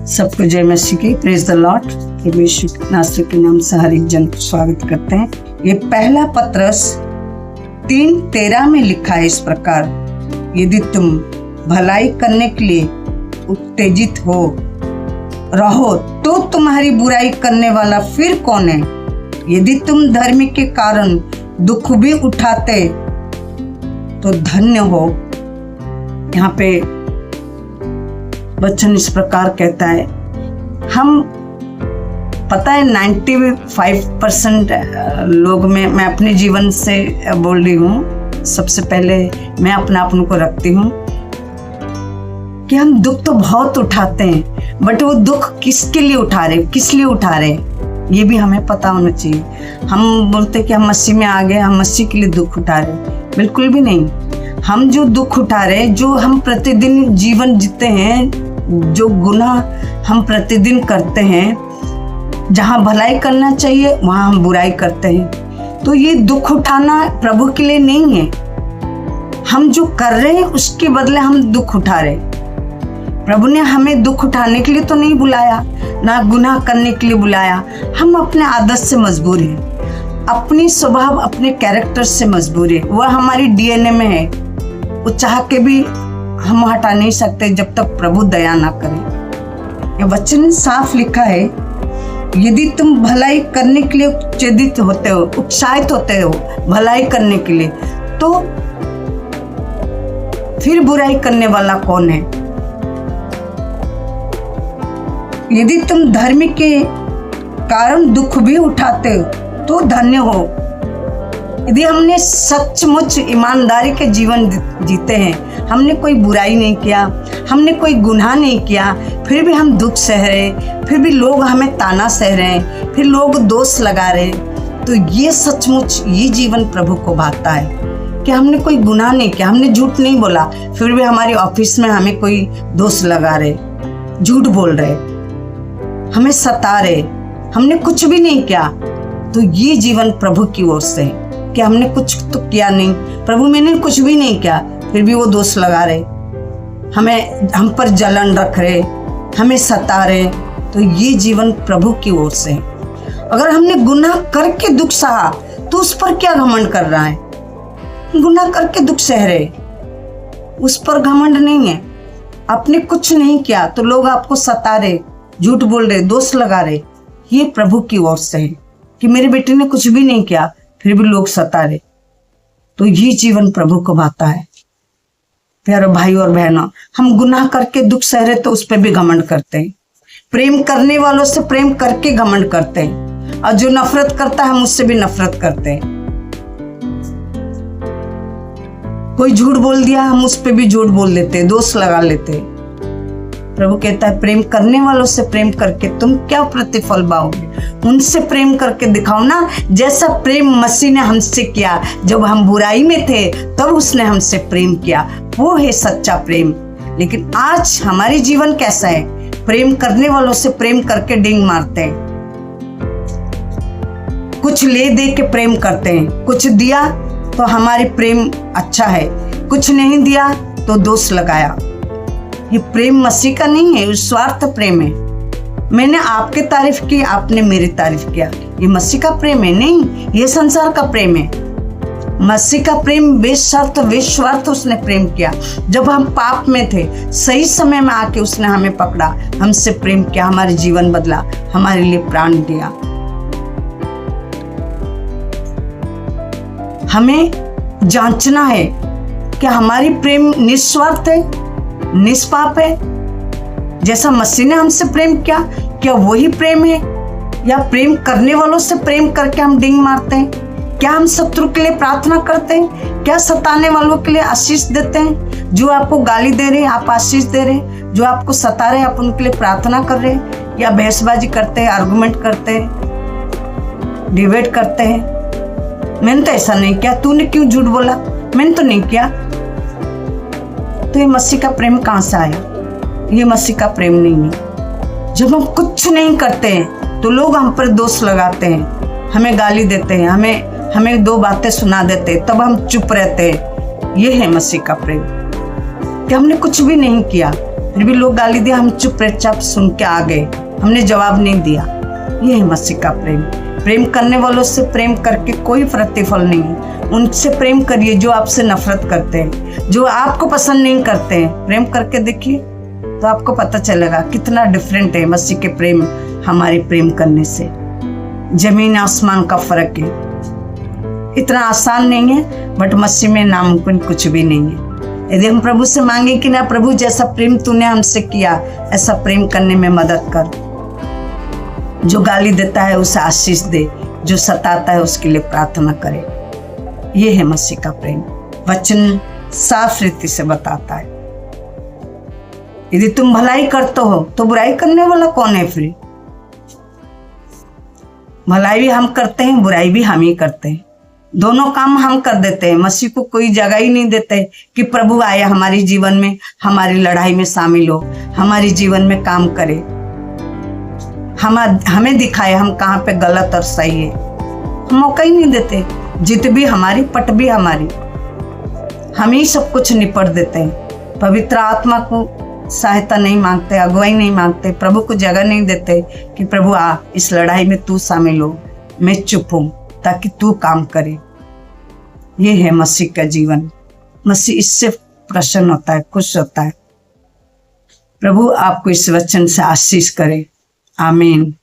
सबको जय मसीह की, प्रेज द लॉर्ड। प्रभु यीशु नासरी के नाम से हर एक जन को स्वागत करते हैं। ये पहला पत्रस 3:13 में लिखा है इस प्रकार, यदि तुम भलाई करने के लिए उत्तेजित हो रहो तो तुम्हारी बुराई करने वाला फिर कौन है। यदि तुम धर्म के कारण दुख भी उठाते तो धन्य हो। यहाँ पे वचन इस प्रकार कहता है, हम पता है 95% लोग में, मैं अपने जीवन से बोल रही हूँ, सबसे पहले मैं अपना अपन को रखती हूँ कि हम दुख तो बहुत उठाते हैं, बट वो दुख किसके लिए उठा रहे, किस लिए उठा रहे, ये भी हमें पता होना चाहिए। हम बोलते कि हम मसीह में आ गए, हम मसीह के लिए दुख उठा रहे, बिल्कुल भी नहीं। हम जो दुख उठा रहे, जो हम प्रतिदिन जीवन जीते हैं, जो गुनाह हम प्रतिदिन करते हैं, जहाँ भलाई करना चाहिए वहाँ हम बुराई करते हैं, तो ये दुख उठाना प्रभु के लिए नहीं है। हम जो कर रहे हैं उसके बदले हम दुख उठा रहे। प्रभु ने हमें दुख उठाने के लिए तो नहीं बुलाया, ना गुनाह करने के लिए बुलाया। हम अपने आदत से मजबूर हैं, अपनी स्वभाव, अपने कैरेक्टर से मजबूर है। वह हमारी डीएनए में है, वो चाह के भी हम हटा नहीं सकते जब तक प्रभु दया ना करे। ये वचन साफ लिखा है, यदि तुम भलाई करने के लिए उत्तेजित होते हो, उत्साहित होते हो भलाई करने के लिए, तो फिर बुराई करने वाला कौन है। यदि तुम धर्म के कारण दुख भी उठाते हो तो धन्य हो। यदि हमने सचमुच ईमानदारी के जीवन जीते हैं, हमने कोई बुराई नहीं किया, हमने कोई गुनाह नहीं किया, फिर भी हम दुख सह रहे, फिर भी लोग हमें ताना सह रहे, फिर लोग दोष लगा रहे, तो ये सचमुच ये जीवन प्रभु को भाता है कि हमने कोई गुनाह नहीं किया, हमने झूठ नहीं बोला, फिर भी हमारे ऑफिस में हमें कोई दोष लगा रहे, झूठ बोल रहे, हमें सता रहे, हमने कुछ भी नहीं किया, तो ये जीवन प्रभु की ओर से है कि हमने कुछ तो किया नहीं, प्रभु मैंने कुछ भी नहीं किया, फिर भी वो दोष लगा रहे, हम पर जलन रख रहे, हमें सता रहे, तो ये जीवन प्रभु की ओर से है। अगर हमने गुनाह करके दुख सहा तो उस पर क्या घमंड कर रहा है। गुनाह करके दुख सह रहे, उस पर घमंड नहीं है। आपने कुछ नहीं किया तो लोग आपको सता रहे, झूठ बोल रहे, दोष लगा रहे, ये प्रभु की ओर से है कि मेरे बेटे ने कुछ भी नहीं किया फिर भी लोग सता रहे, तो ये जीवन प्रभु को भाता है। प्यारे भाई और बहनों, हम गुनाह करके दुख सह रहे तो उस पर भी घमंड करते हैं। प्रेम करने वालों से प्रेम करके घमंड करते हैं, और जो नफरत करता है हम उससे भी नफरत करते हैं। कोई झूठ बोल दिया, हम उस पर भी झूठ बोल देते, दोष लगा लेते। प्रभु कहता है, प्रेम करने वालों से प्रेम करके तुम क्या प्रतिफल पाओगे। उनसे प्रेम करके दिखाओ ना, जैसा प्रेम मसीह ने हमसे किया। जब हम बुराई में थे तब उसने हमसे प्रेम किया, वो है सच्चा प्रेम। लेकिन आज हमारे जीवन कैसा है, प्रेम करने वालों से प्रेम करके डिंग मारते हैं, कुछ ले दे के प्रेम करते हैं, कुछ दिया तो हमारे प्रेम अच्छा है, कुछ नहीं दिया तो दोष लगाया। ये प्रेम मसीह का नहीं है, स्वार्थ प्रेम है। मैंने आपके तारीफ की, आपने मेरी तारीफ किया, ये मसीह का प्रेम है नहीं, ये संसार का प्रेम है। मसीह का प्रेम बेशर्त बेस्वार्थ उसने प्रेम किया। जब हम पाप में थे, सही समय में आके उसने हमें पकड़ा, हमसे प्रेम किया, हमारे जीवन बदला, हमारे लिए प्राण दिया। हमें जांचना है कि हमारी प्रेम निस्वार्थ है, निष्पाप है, जैसा मसीह ने हमसे प्रेम किया, क्या वही प्रेम है, या प्रेम करने वालों से प्रेम करके हम डिंग मारते हैं। क्या हम शत्रु के लिए प्रार्थना करते हैं, क्या सताने वालों के लिए आशीष देते हैं। जो आपको गाली दे रहे आप आशीष दे रहे, जो आपको सता रहे आप उनके लिए प्रार्थना कर रहे, या बहसबाजी करते हैं, आर्गुमेंट करते हैं, डिबेट करते हैं। मैंने तो ऐसा नहीं किया, तूने क्यों झूठ बोला, मैंने तो नहीं किया। तो ये मसीह का प्रेम कहाँ से आया, ये मसीह का प्रेम नहीं है। जब हम कुछ नहीं करते हैं तो लोग हम पर दोष लगाते हैं, हमें गाली देते हैं, हमें दो बातें सुना देते, तब हम चुप रहते हैं। ये है मसीह का प्रेम कि हमने कुछ भी नहीं किया फिर भी लोग गाली दिया, हम चुपचाप सुन के आ गए, हमने जवाब नहीं दिया। ये है मसीह का प्रेम। प्रेम करने वालों से प्रेम करके कोई प्रतिफल नहीं है। उनसे प्रेम करिए जो आपसे नफरत करते हैं, जो आपको पसंद नहीं करते हैं। प्रेम करके देखिए तो आपको पता चलेगा कितना डिफरेंट है मसीह के प्रेम हमारे प्रेम करने से। जमीन आसमान का फर्क है। इतना आसान नहीं है, बट मसीह में नामुमकिन कुछ भी नहीं है। यदि हम प्रभु से मांगे कि ना प्रभु जैसा प्रेम तूने हमसे किया ऐसा प्रेम करने में मदद कर। जो गाली देता है उसे आशीष दे, जो सताता है उसके लिए प्रार्थना करे। ये है मसीह का प्रेम। वचन साफ रीति से बताता है, यदि तुम भलाई करते हो तो बुराई करने वाला कौन है? फिर भलाई भी हम करते हैं, बुराई भी हम ही करते हैं। दोनों काम हम कर देते हैं। मसीह को कोई जगह ही नहीं देते कि प्रभु आए हमारे जीवन में, हमारी लड़ाई में शामिल हो, हमारे जीवन में काम करे, हमें दिखाए हम कहाँ पे गलत और सही है। हम मौका ही नहीं देते। जीत भी हमारी, पट भी हमारी, हम ही सब कुछ निपट देते हैं। पवित्र आत्मा को सहायता नहीं मांगते, अगुवाई नहीं मांगते, प्रभु को जगह नहीं देते कि प्रभु आ इस लड़ाई में तू शामिल हो, मैं चुप हूं ताकि तू काम करे। ये है मसीह का जीवन। मसीह इससे प्रसन्न होता है, खुश होता है। प्रभु आपको इस वचन से आशीष करे। आमीन।